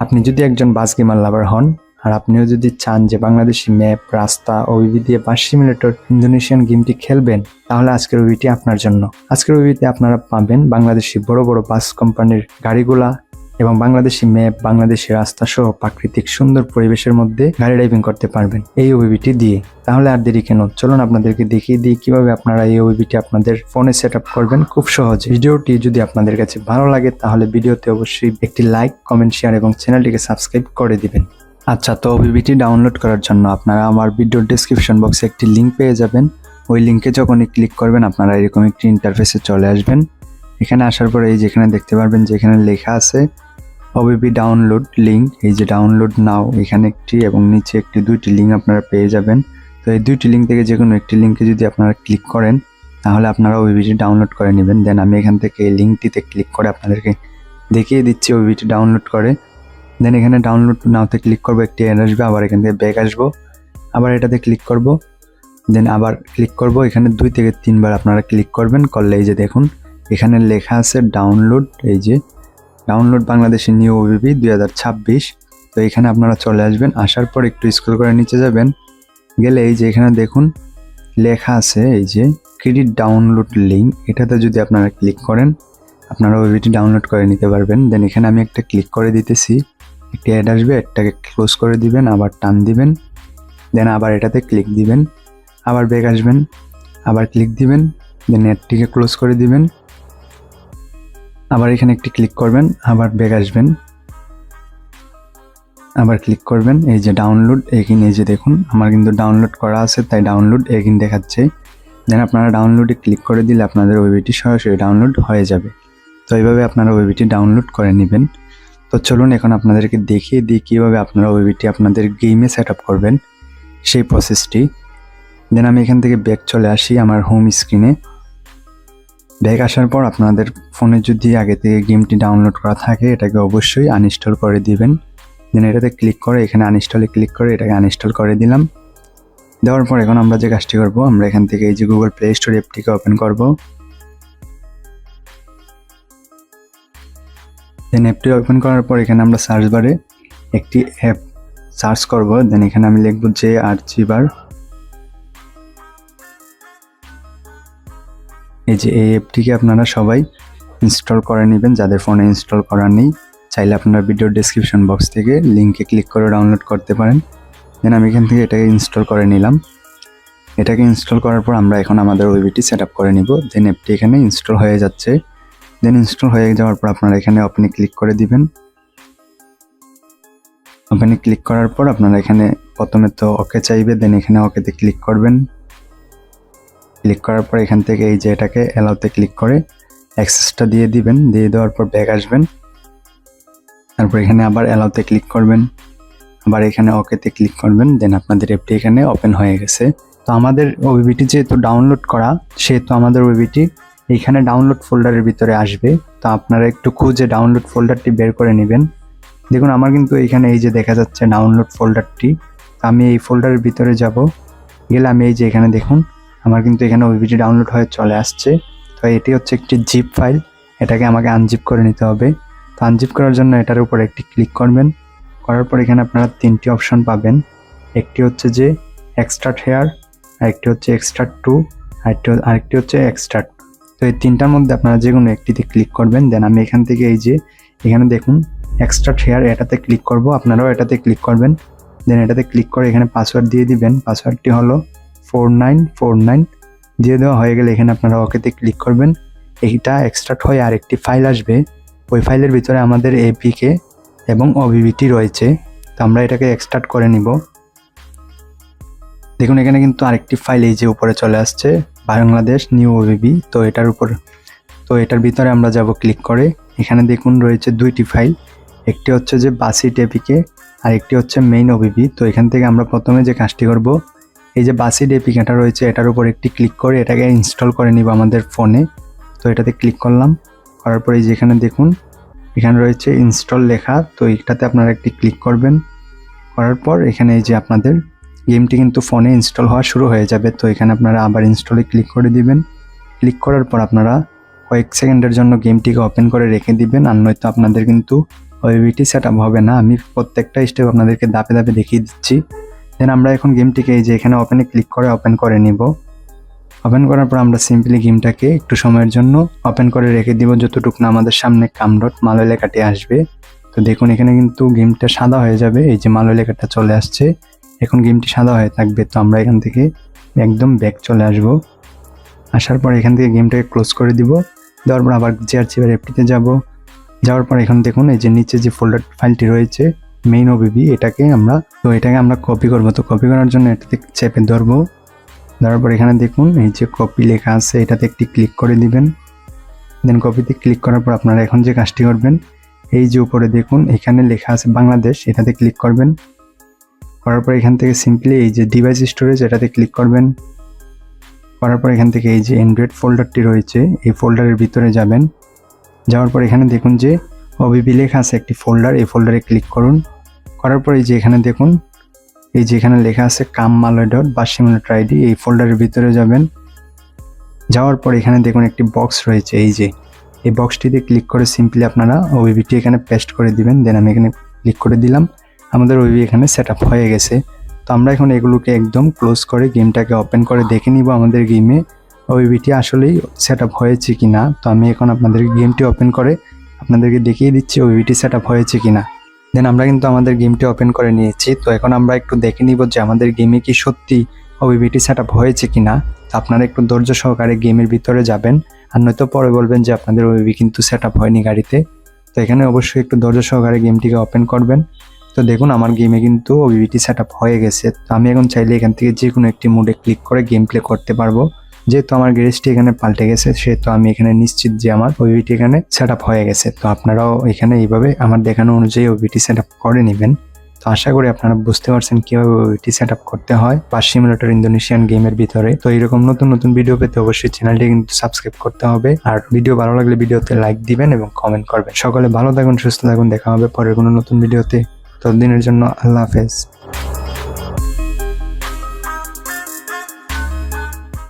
আপনি যদি একজন বাস গেমার লাভার হন আর আপনিও যদি চান যে বাংলাদেশি ম্যাপ, রাস্তা ও ওবিবি দিয়ে বাস সিমুলেটর ইন্দোনেশিয়ান গেমটি খেলবেন, তাহলে আজকের ওবিবিটি আপনার জন্য। আজকের ওবিবিতে আপনারা পাবেন বাংলাদেশি বড় বড় বাস কোম্পানির গাড়িগুলা এবং বাংলাদেশি ম্যাপ, বাংলাদেশি রাস্তা সহ প্রাকৃতিক সুন্দর পরিবেশের মধ্যে গাড়ি ড্রাইভিং করতে পারবেন এই ওবিবিটি দিয়ে। তাহলে আর দেরি কেন, চলুন আপনাদেরকে দেখিয়ে দিই কিভাবে আপনারা এই ওবিবিটি আপনাদের ফোনে সেট আপ করবেন খুব সহজে। ভিডিওটি যদি আপনাদের কাছে ভালো লাগে তাহলে ভিডিওতে অবশ্যই একটি লাইক, কমেন্ট, শেয়ার এবং চ্যানেলটিকে সাবস্ক্রাইব করে দিবেন। আচ্ছা, তো ওবিবিটি ডাউনলোড করার জন্য আপনারা আমার ভিডিওর ডেসক্রিপশন বক্সে একটি লিঙ্ক পেয়ে যাবেন। ওই লিঙ্কে যখনই ক্লিক করবেন আপনারা এরকম একটি ইন্টারফেসে চলে আসবেন। এখানে আসার পরে এই যেখানে দেখতে পারবেন যে এখানে লেখা আছে ওবিবি ডাউনলোড লিঙ্ক, এই যে ডাউনলোড নাও এখানে একটি এবং নিচে একটি, দুইটি লিঙ্ক আপনারা পেয়ে যাবেন। তো এই দুইটি লিঙ্ক থেকে যে কোনো একটি লিঙ্কে যদি আপনারা ক্লিক করেন তাহলে আপনারা ওবিবিটি ডাউনলোড করে নেবেন। দেন আমি এখান থেকে এই লিঙ্কটিতে ক্লিক করে আপনাদেরকে দেখিয়ে দিচ্ছি ওবিবিটি ডাউনলোড করে। দেন এখানে ডাউনলোড নাওতে ক্লিক করবো, একটি অ্যাড আসবে, আবার এখান থেকে ব্যাক আসবো, আবার এটাতে ক্লিক করব, দেন আবার ক্লিক করব। এখানে 2 থেকে 3 বার আপনারা ক্লিক করবেন, করলে এই যে দেখুন এখানে লেখা আছে ডাউনলোড, এই যে ডাউনলোড বাংলাদেশি নিউ ওবিবি 2026। তো এখানে আপনারা চলে আসবেন, আসার পর একটু স্ক্রল করে নিচে যাবেন, গেলে এই যে এখানে দেখুন লেখা আছে এই যে ক্রেডিট ডাউনলোড লিঙ্ক, এটাতে যদি আপনারা ক্লিক করেন আপনারা ওবিবিটি ডাউনলোড করে নিতে পারবেন। দেন এখানে আমি একটা ক্লিক করে দিতেছি, একটি অ্যাড আসবে, এটাকে ক্লোজ করে দিবেন, আবার টান দিবেন, দেন আবার এটাতে ক্লিক দিবেন, আবার ব্যাক আসবেন, আবার ক্লিক দিবেন, দেন অ্যাডটিকে ক্লোজ করে দিবেন, আবার এখানে একটি ক্লিক করবেন, আবার ব্যাক আসবেন, আবার ক্লিক করবেন, এই যে ডাউনলোড এগিন, এই যে দেখুন আমার কিন্তু ডাউনলোড করা আছে তাই ডাউনলোড এগিন দেখাচ্ছে। দেন আপনারা ডাউনলোডে ক্লিক করে দিলে আপনাদের ওবিবিটি সরাসরি ডাউনলোড হয়ে যাবে। তো এইভাবে আপনারা ওবিবিটি ডাউনলোড করে নেবেন। তো চলুন এখন আপনাদেরকে দেখিয়ে দিই কীভাবে আপনারা ওবিবিটি আপনাদের গেমে সেট আপ করবেন সেই প্রসেসটি। দেন আমি এখান থেকে ব্যাক চলে আসি আমার হোম স্ক্রিনে। ব্যাক আসার পর আপনাদের ফোনে যদি আগে থেকে গেমটি ডাউনলোড করা থাকে এটাকে অবশ্যই আনইনস্টল করে দিবেন। দেন এটাতে ক্লিক করে এখানে আনইনস্টলে ক্লিক করে এটাকে আনইনস্টল করে দিলাম। দেওয়ার পর এখন আমরা যে কাজটি করব, আমরা এখান থেকে এই যে গুগল প্লে স্টোর অ্যাপটিকে ওপেন করব। দেন অ্যাপটি ওপেন করার পর এখানে আমরা সার্চ বারে একটি অ্যাপ সার্চ করব। দেন এখানে আমি লিখব যে আর্চিভার। এই যে এই অ্যাপটিকে আপনারা সবাই ইনস্টল করে নেবেন, যাদের ফোনে ইনস্টল করা নেই চাইলে আপনারা ভিডিওর ডেসক্রিপশন বক্স থেকে লিঙ্কে ক্লিক করে ডাউনলোড করতে পারেন। দেন আমি এখান থেকে এটাকে ইনস্টল করে নিলাম। এটাকে ইনস্টল করার পর আমরা এখন আমাদের ওবিবিটি সেট আপ করে নিব। দেন অ্যাপটি এখানে ইনস্টল হয়ে যাচ্ছে। দেন ইনস্টল হয়ে যাওয়ার পর আপনারা এখানে ওপেনে ক্লিক করে দিবেন। ওপেনে ক্লিক করার পর আপনারা এখানে প্রথমে তো ওকে চাইবে, দেন এখানে ওকেতে ক্লিক করবেন। ক্লিক করার পর এখান থেকে এই যে এটাকে অ্যালাউতে ক্লিক করে অ্যাক্সেসটা দিয়ে দিবেন। দিয়ে দেওয়ার পর ব্যাক আসবেন, তারপর এখানে আবার অ্যালাউতে ক্লিক করবেন, আবার এখানে ওকেতে ক্লিক করবেন। দেন আপনাদের অ্যাপটি এখানে ওপেন হয়ে গেছে। তো আমাদের ওবিবিটি যেহেতু ডাউনলোড করা সেহেতু আমাদের ওবিবিটি এইখানে ডাউনলোড ফোল্ডারের ভিতরে আসবে। তো আপনারা একটু খুঁজে ডাউনলোড ফোল্ডারটি বের করে নেবেন। দেখুন আমার কিন্তু এখানে এই যে দেখা যাচ্ছে ডাউনলোড ফোল্ডারটি। আমি এই ফোল্ডারের ভিতরে যাব, গেলে আমি এই যে এখানে দেখুন আমার কিন্তু এখানে ওবিবিটি ডাউনলোড হয়ে চলে আসছে। তো এটি হচ্ছে একটি জিপ ফাইল, এটাকে আমাকে আনজিপ করে নিতে হবে। তো আনজিপ করার জন্য এটার উপর একটি ক্লিক করবেন, করার পর এখানে আপনারা 3টি অপশন পাবেন। একটি হচ্ছে যে এক্সট্রাক্ট হেয়ার, আরেকটি হচ্ছে এক্সট্রাক্ট টু, আরেকটি হচ্ছে এক্সট্রাক্ট। তো এই 3টার মধ্যে আপনারা যে কোনো একটিতে ক্লিক করবেন। দেন আমি এখান থেকে এই যে এখানে দেখুন এক্সট্রাক্ট হেয়ার, এটাতে ক্লিক করব, আপনারাও এটাতে ক্লিক করবেন। দেন এটাতে ক্লিক করে এখানে পাসওয়ার্ড দিয়ে দিবেন। পাসওয়ার্ডটি হলো 4949। দিয়ে দেওয়া হয়ে গেলে এখানে আপনারা ওকেতে ক্লিক করবেন। এইটা এক্সট্রাক্ট হয়ে আরেকটি ফাইল আসবে, ওই ফাইলের ভিতরে আমাদের এপিকে এবং ওবিবিটি রয়েছে। তো আমরা এটাকে এক্সট্রাক্ট করে নিব। দেখুন এখানে কিন্তু আরেকটি ফাইল এই যে উপরে চলে আসছে, বাংলাদেশ নিউ ওবিবি। তো এটার ভিতরে আমরা যাব ক্লিক করে। এখানে দেখুন রয়েছে 2টি ফাইল, একটি হচ্ছে যে বাসিট এপিকে আর একটি হচ্ছে মেইন ওবিবি। তো এখান থেকে আমরা প্রথমে যে কাজটি করব, এই যে বাসিট এপিকেটা রয়েছে এটার উপর একটি ক্লিক করে এটাকে ইনস্টল করে নিব আমাদের ফোনে। তো এটাতে ক্লিক করলাম, করার পরে যেখানে দেখুন এখানে রয়েছে ইনস্টল লেখা, তো এটাতে আপনারা একটি ক্লিক করবেন। করার পর এখানে এই যে আপনাদের গেমটি কিন্তু ফোনে ইনস্টল হওয়া শুরু হয়ে যাবে। তো এখানে আপনারা আবার ইনস্টলে ক্লিক করে দিবেন। ক্লিক করার পর আপনারা কয়েক সেকেন্ডের জন্য গেমটিকে ওপেন করে রেখে দিবেন, আর নয়তো আপনাদের কিন্তু ওবিটি সেট আপ হবে না। আমি প্রত্যেকটা স্টেপ আপনাদেরকে ধাপে ধাপে দেখিয়ে দিচ্ছি। দেন আমরা এখন গেমটিকে এই যে এখানে ওপেনে ক্লিক করে ওপেন করে নিব। ওপেন করার পর আমরা সিম্পলি গেমটাকে একটু সময়ের জন্য ওপেন করে রেখে দিব, যতটুকু না আমাদের সামনে কামডট মালয় লেখাটি আসবে। তো দেখুন এখানে কিন্তু গেমটা সাদা হয়ে যাবে, এই যে মালয় লেখাটা চলে আসছে। এখন গেমটি সাদা হয়ে থাকবে। তো আমরা এখান থেকে একদম ব্যাক চলে আসব। আসার পর এখান থেকে গেমটাকে ক্লোজ করে দিব। দেওয়ার পর আবার জিআরচিভার অ্যাপটিতে যাব। যাওয়ার পর এখন দেখুন এই যে নিচে যে ফোল্ডার ফাইলটি রয়েছে মেইন ওবিবি, এটাকে আমরা কপি করব। তো কপি করার জন্য এটাতে চেপে ধরবো। ধরার পর এখানে দেখুন এই যে কপি লেখা আছে, এটাতে একটি ক্লিক করে দিবেন। দেন কপিতে ক্লিক করার পর আপনারা এখন যে কাজটি করবেন, এই যে উপরে দেখুন এখানে লেখা আছে বাংলাদেশ, এটাতে ক্লিক করবেন। করার পর এখান থেকে সিম্পলি এই যে ডিভাইস স্টোরেজ, এটাতে ক্লিক করবেন। করার পর এখান থেকে এই যে অ্যান্ড্রয়েড ফোল্ডারটি রয়েছে, এই ফোল্ডারের ভিতরে যাবেন। যাওয়ার পর এখানে দেখুন যে ওবিবি লেখা আছে একটি ফোল্ডার, এই ফোল্ডারে ক্লিক করুন। করার পর এই যে এখানে দেখুন এই যে এখানে লেখা আছে kammaloy.bash id, এই ফোল্ডারের ভিতরে যাবেন। যাওয়ার পর এখানে দেখুন একটি বক্স রয়েছে, এই যে এই বক্সটিতে ক্লিক করে সিম্পলি আপনারা ওবিবিটি এখানে পেস্ট করে দিবেন। দেন আমি এখানে ক্লিক করে দিলাম, আমাদের ওবিবি এখানে সেট আপ হয়ে গেছে। তো আমরা এখন এগুলোকে একদম ক্লোজ করে গেমটাকে ওপেন করে দেখে নিব আমাদের গেমে ওবিবিটি আসলেই সেট আপ হয়েছে কিনা। তো আমি এখন আপনাদের গেমটি ওপেন করে আপনাদেরকে দেখিয়ে দিচ্ছি ওবিবিটি সেট আপ হয়েছে কিনা। দেন আমরা কিন্তু আমাদের গেমটি ওপেন করে নিয়েছি। তো এখন আমরা একটু দেখে নিব যে আমাদের গেমে কি সত্যি ওবিবিটি সেট আপ হয়েছে কিনা। তো আপনারা একটু ধৈর্য সহকারে গেমের ভিতরে যাবেন, আর নয়তো পরে বলবেন যে আপনাদের ওবিবি কিন্তু সেট আপ হয়নি গাড়িতে। তো এখানে অবশ্যই একটু ধৈর্য সহকারে গেমটিকে ওপেন করবেন। তো দেখুন আমার গেমে কিন্তু ওবিবিটি সেট আপ হয়ে গেছে। তো আমি এখন চাইলে এখান থেকে যে কোনো একটি মোডে ক্লিক করে গেম প্লে করতে পারবো। যেহেতু আমার গ্যারেজটি এখানে পাল্টে গেছে, সেহেতু আমি এখানে নিশ্চিত যে আমার ওবিবিটি এখানে সেট আপ হয়ে গেছে। তো আপনারাও এখানে এইভাবে আমার দেখানো অনুযায়ী ওবিবিটি সেট আপ করে নেবেন। তো আশা করি আপনারা বুঝতে পারছেন কিভাবে ওবিবিটি সেট আপ করতে হয় বাস সিমুলেটর ইন্দোনেশিয়ান গেমের ভিতরে। তো এরকম নতুন নতুন ভিডিও পেতে অবশ্যই চ্যানেলটি কিন্তু সাবস্ক্রাইব করতে হবে, আর ভিডিও ভালো লাগলে ভিডিওতে লাইক দিবেন এবং কমেন্ট করবেন। সকলে ভালো থাকুন, সুস্থ থাকুন, দেখা হবে পরের কোনো নতুন ভিডিওতে। ততদিনের জন্য আল্লাহ হাফেজ।